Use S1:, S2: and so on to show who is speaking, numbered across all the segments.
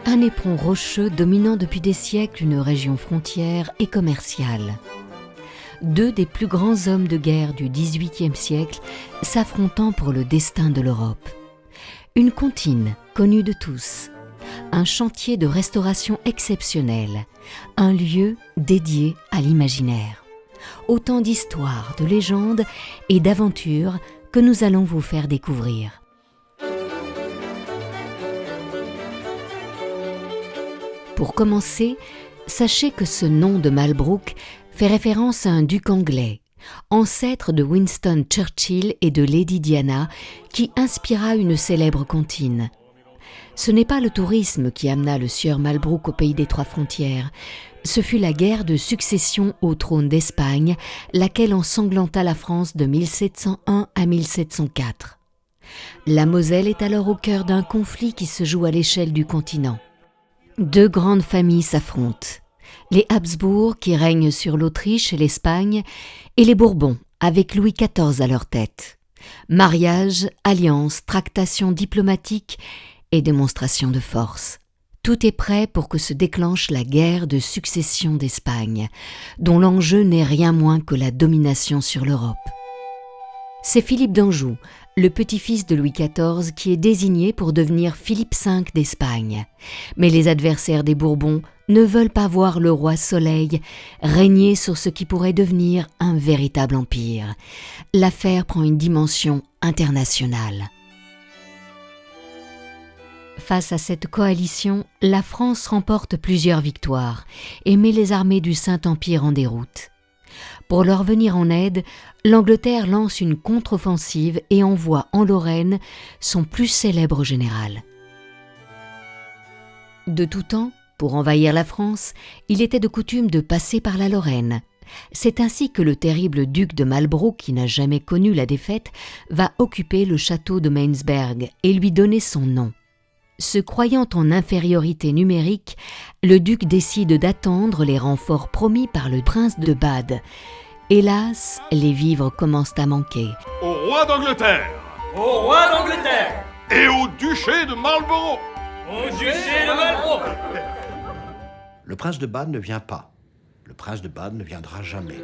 S1: Un éperon rocheux dominant depuis des siècles une région frontière et commerciale. Deux des plus grands hommes de guerre du XVIIIe siècle s'affrontant pour le destin de l'Europe. Une comptine connue de tous, un chantier de restauration exceptionnel, un lieu dédié à l'imaginaire. Autant d'histoires, de légendes et d'aventures que nous allons vous faire découvrir. Pour commencer, sachez que ce nom de Malbrook fait référence à un duc anglais, ancêtre de Winston Churchill et de Lady Diana, qui inspira une célèbre comptine. Ce n'est pas le tourisme qui amena le sieur Malbrook au pays des Trois Frontières, ce fut la guerre de succession au trône d'Espagne, laquelle ensanglanta la France de 1701 à 1704. La Moselle est alors au cœur d'un conflit qui se joue à l'échelle du continent. Deux grandes familles s'affrontent, les Habsbourg qui règnent sur l'Autriche et l'Espagne, et les Bourbons, avec Louis XIV à leur tête. Mariage, alliances, tractations diplomatiques et démonstrations de force. Tout est prêt pour que se déclenche la guerre de succession d'Espagne, dont l'enjeu n'est rien moins que la domination sur l'Europe. C'est Philippe d'Anjou, le petit-fils de Louis XIV, qui est désigné pour devenir Philippe V d'Espagne. Mais les adversaires des Bourbons ne veulent pas voir le roi Soleil régner sur ce qui pourrait devenir un véritable empire. L'affaire prend une dimension internationale. Face à cette coalition, la France remporte plusieurs victoires et met les armées du Saint-Empire en déroute. Pour leur venir en aide, l'Angleterre lance une contre-offensive et envoie en Lorraine son plus célèbre général. De tout temps, pour envahir la France, il était de coutume de passer par la Lorraine. C'est ainsi que le terrible duc de Malbrook, qui n'a jamais connu la défaite, va occuper le château de Meinsberg et lui donner son nom. Se croyant en infériorité numérique, le duc décide d'attendre les renforts promis par le prince de Bade. Hélas, les vivres commencent à manquer.
S2: Au roi d'Angleterre!
S3: Au roi d'Angleterre!
S2: Et au duché de Marlborough!
S3: Au duché de Marlborough!
S4: Le prince de Bade ne vient pas. Le prince de Bade ne viendra jamais.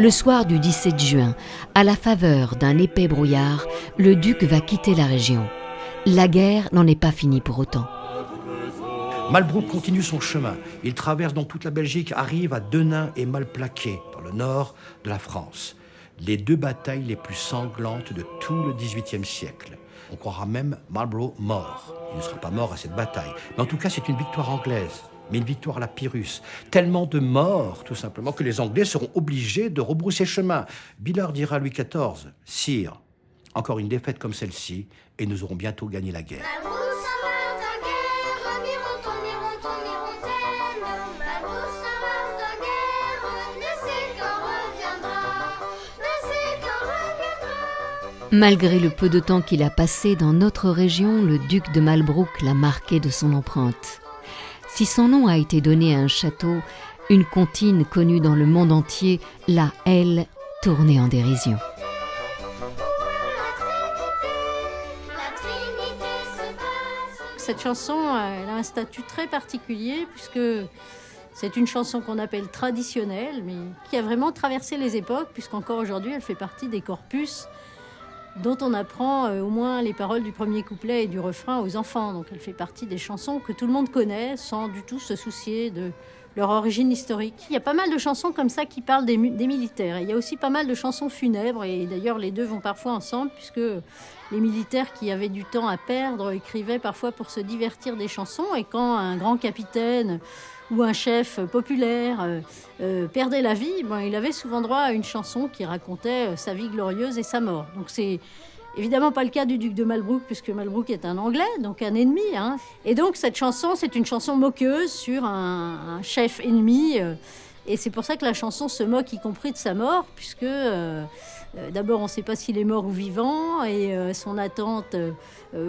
S1: Le soir du 17 juin, à la faveur d'un épais brouillard, le duc va quitter la région. La guerre n'en est pas finie pour autant.
S4: Malbrook continue son chemin. Il traverse dans toute la Belgique, arrive à Denain et Malplaquet, dans le nord de la France. Les deux batailles les plus sanglantes de tout le XVIIIe siècle. On croira même Marlborough mort. Il ne sera pas mort à cette bataille. Mais en tout cas, c'est une victoire anglaise. Mais une victoire à la Pyrrhus. Tellement de morts, tout simplement, que les Anglais seront obligés de rebrousser chemin. Billard dira à Louis XIV, « Sire, encore une défaite comme celle-ci, et nous aurons bientôt gagné la guerre. »
S1: Malgré le peu de temps qu'il a passé dans notre région, le duc de Malbrook l'a marqué de son empreinte. Si son nom a été donné à un château, une comptine connue dans le monde entier l'a, elle, tournée en dérision.
S5: Cette chanson, elle a un statut très particulier puisque c'est une chanson qu'on appelle traditionnelle, mais qui a vraiment traversé les époques, puisqu'encore aujourd'hui, elle fait partie des corpus dont on apprend au moins les paroles du premier couplet et du refrain aux enfants. Donc elle fait partie des chansons que tout le monde connaît sans du tout se soucier de leur origine historique. Il y a pas mal de chansons comme ça qui parlent des militaires. Et il y a aussi pas mal de chansons funèbres, et d'ailleurs les deux vont parfois ensemble, puisque les militaires qui avaient du temps à perdre écrivaient parfois pour se divertir des chansons, et quand un grand capitaine ou un chef populaire perdait la vie, il avait souvent droit à une chanson qui racontait sa vie glorieuse et sa mort. Donc c'est évidemment pas le cas du duc de Malbrook, puisque Malbrook est un Anglais, donc un ennemi. Et donc cette chanson, c'est une chanson moqueuse sur un chef ennemi Et c'est pour ça que la chanson se moque y compris de sa mort, puisque d'abord on ne sait pas s'il est mort ou vivant, et son attente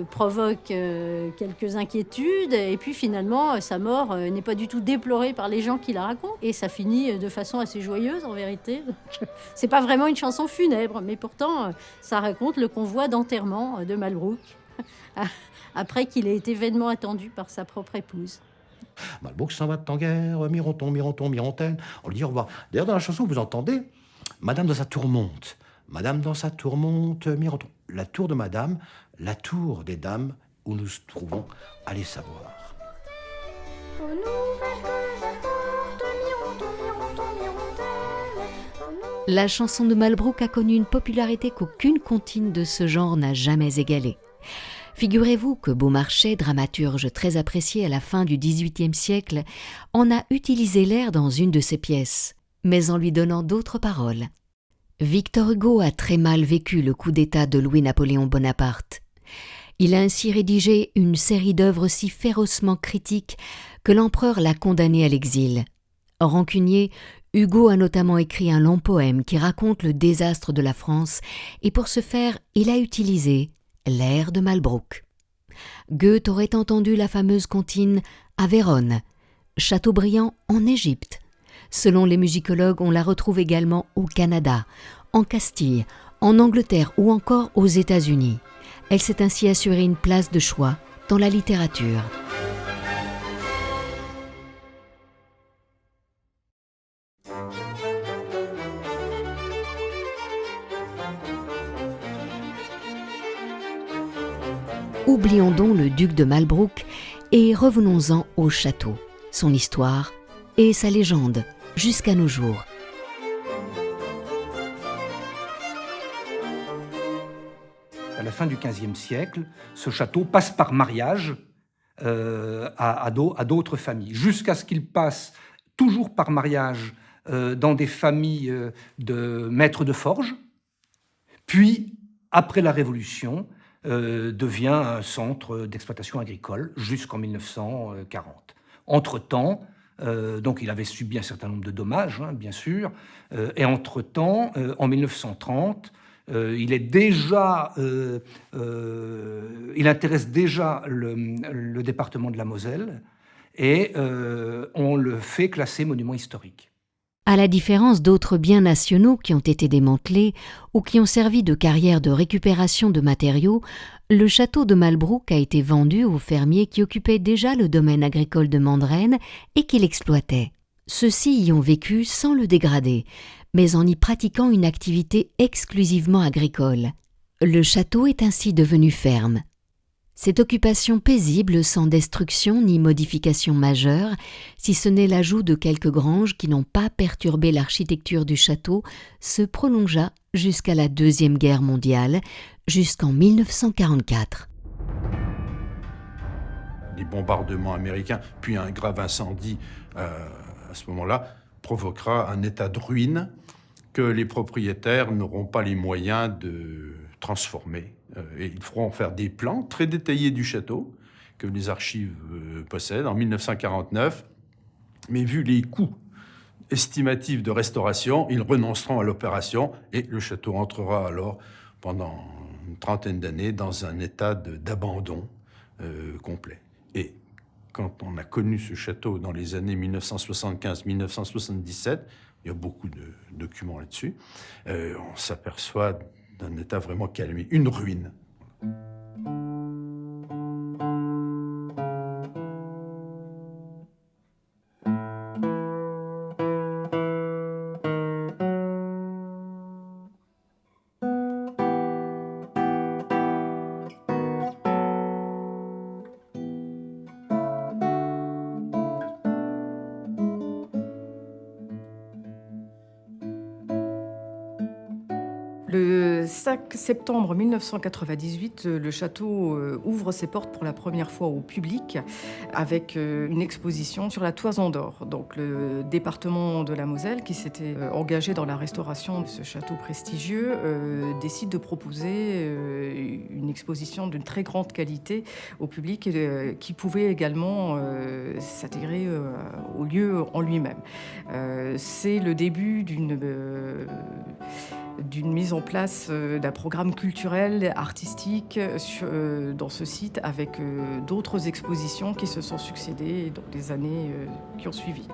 S5: provoque quelques inquiétudes, et puis finalement sa mort n'est pas du tout déplorée par les gens qui la racontent, et ça finit de façon assez joyeuse en vérité. Donc, c'est pas vraiment une chanson funèbre, mais pourtant ça raconte le convoi d'enterrement de Malbrook, après qu'il ait été vainement attendu par sa propre épouse.
S4: Malbrook s'en va en guerre, Mironton, Mironton, Mirontaine. On lui dit au revoir. D'ailleurs, dans la chanson, vous entendez Madame dans sa tourmente. Madame dans sa tourmente, Mironton. La tour de Madame, la tour des dames où nous nous trouvons, allez savoir.
S1: La chanson de Malbrook a connu une popularité qu'aucune comptine de ce genre n'a jamais égalée. Figurez-vous que Beaumarchais, dramaturge très apprécié à la fin du XVIIIe siècle, en a utilisé l'air dans une de ses pièces, mais en lui donnant d'autres paroles. Victor Hugo a très mal vécu le coup d'État de Louis-Napoléon Bonaparte. Il a ainsi rédigé une série d'œuvres si férocement critiques que l'empereur l'a condamné à l'exil. Rancunier, Hugo a notamment écrit un long poème qui raconte le désastre de la France, et pour ce faire, il a utilisé l'air de Malbrook. Goethe aurait entendu la fameuse comptine à Vérone, Chateaubriand en Égypte. Selon les musicologues, on la retrouve également au Canada, en Castille, en Angleterre ou encore aux États-Unis. Elle s'est ainsi assurée une place de choix dans la littérature. Oublions donc le duc de Malbrook et revenons-en au château, son histoire et sa légende jusqu'à nos jours.
S6: À la fin du XVe siècle, ce château passe par mariage à d'autres familles, jusqu'à ce qu'il passe toujours par mariage dans des familles de maîtres de forge, puis, après la Révolution, devient un centre d'exploitation agricole jusqu'en 1940. Entre-temps, donc il avait subi un certain nombre de dommages, bien sûr, et entre-temps, en 1930, il intéresse déjà le département de la Moselle et on le fait classer monument historique.
S1: À la différence d'autres biens nationaux qui ont été démantelés ou qui ont servi de carrière de récupération de matériaux, le château de Malbrook a été vendu aux fermiers qui occupaient déjà le domaine agricole de Mandrennes et qui l'exploitaient. Ceux-ci y ont vécu sans le dégrader, mais en y pratiquant une activité exclusivement agricole. Le château est ainsi devenu ferme. Cette occupation paisible, sans destruction ni modification majeure, si ce n'est l'ajout de quelques granges qui n'ont pas perturbé l'architecture du château, se prolongea jusqu'à la Deuxième Guerre mondiale, jusqu'en 1944.
S2: Les bombardements américains, puis un grave incendie à ce moment-là, provoquera un état de ruine que les propriétaires n'auront pas les moyens de transformer. Et ils feront faire des plans très détaillés du château, que les archives possèdent, en 1949. Mais vu les coûts estimatifs de restauration, ils renonceront à l'opération et le château entrera alors, pendant une trentaine d'années, dans un état d'abandon complet. Et quand on a connu ce château dans les années 1975-1977, il y a beaucoup de documents là-dessus, on s'aperçoit d'un état vraiment calmé, une ruine.
S7: Le 5 septembre 1998, le château ouvre ses portes pour la première fois au public avec une exposition sur la Toison d'Or. Donc le département de la Moselle, qui s'était engagé dans la restauration de ce château prestigieux, décide de proposer une exposition d'une très grande qualité au public qui pouvait également s'intégrer au lieu en lui-même. C'est le début d'une mise en place d'un programme culturel, artistique dans ce site avec d'autres expositions qui se sont succédées dans les années qui ont suivi.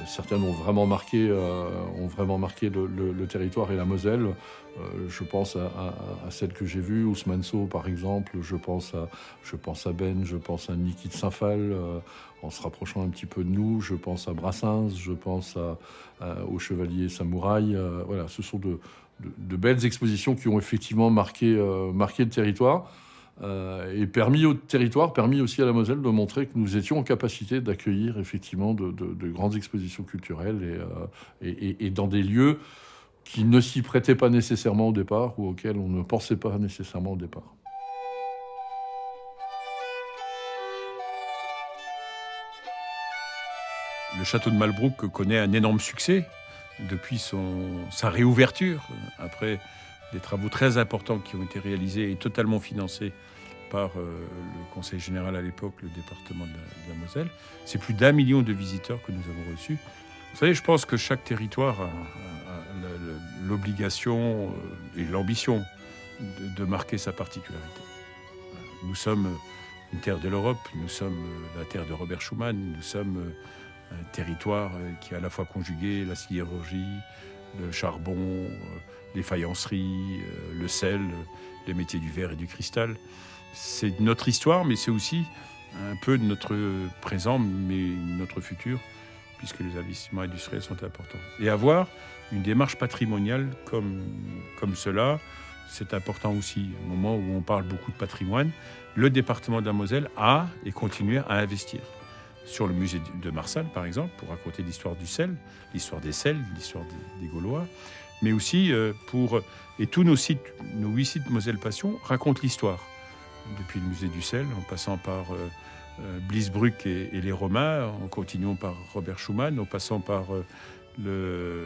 S8: Certaines ont vraiment marqué le territoire et la Moselle. Je pense à celle que j'ai vue, Ousmane Sow par exemple. Je pense à Ben, je pense à Niki de Saint-Phal, en se rapprochant un petit peu de nous. Je pense à Brassens, je pense au Chevalier Samouraï. Voilà, ce sont de belles expositions qui ont effectivement marqué le territoire. Et permis au territoire, permis aussi à la Moselle de montrer que nous étions en capacité d'accueillir effectivement de grandes expositions culturelles et dans des lieux qui ne s'y prêtaient pas nécessairement au départ ou auxquels on ne pensait pas nécessairement au départ.
S9: Le château de Malbrouck connaît un énorme succès depuis sa réouverture, après des travaux très importants qui ont été réalisés et totalement financés par le Conseil général à l'époque, le département de la Moselle. C'est plus d'1 million de visiteurs que nous avons reçus. Vous savez, je pense que chaque territoire a l'obligation et l'ambition de marquer sa particularité. Nous sommes une terre de l'Europe, nous sommes la terre de Robert Schuman, nous sommes un territoire qui a à la fois conjugué la sidérurgie, le charbon, les faïenceries, le sel, les métiers du verre et du cristal. C'est notre histoire, mais c'est aussi un peu notre présent, mais notre futur, puisque les investissements industriels sont importants. Et avoir une démarche patrimoniale comme cela, c'est important aussi. Au moment où on parle beaucoup de patrimoine, le département de la Moselle a et continue à investir. Sur le musée de Marsal, par exemple, pour raconter l'histoire du sel, l'histoire des sels, l'histoire des Gaulois, mais aussi et tous nos 8 sites Moselle Passion racontent l'histoire. Depuis le musée du sel, en passant par Blisbruck et les Romains, en continuant par Robert Schuman, en passant par le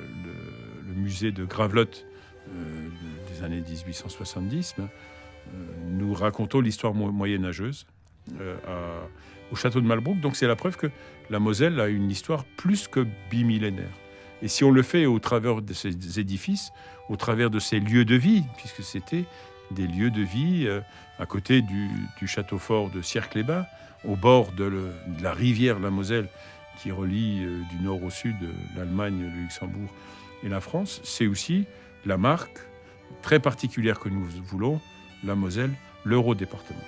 S9: musée de Gravelotte des années 1870. Nous racontons l'histoire moyenâgeuse au château de Malbrouck. Donc c'est la preuve que la Moselle a une histoire plus que bimillénaire. Et si on le fait au travers de ces édifices, au travers de ces lieux de vie, puisque c'était des lieux de vie à côté du château fort de Sierre-les-Bains, au bord de la rivière la Moselle qui relie du nord au sud l'Allemagne, le Luxembourg et la France, c'est aussi la marque très particulière que nous voulons, la Moselle, l'Eurodépartement.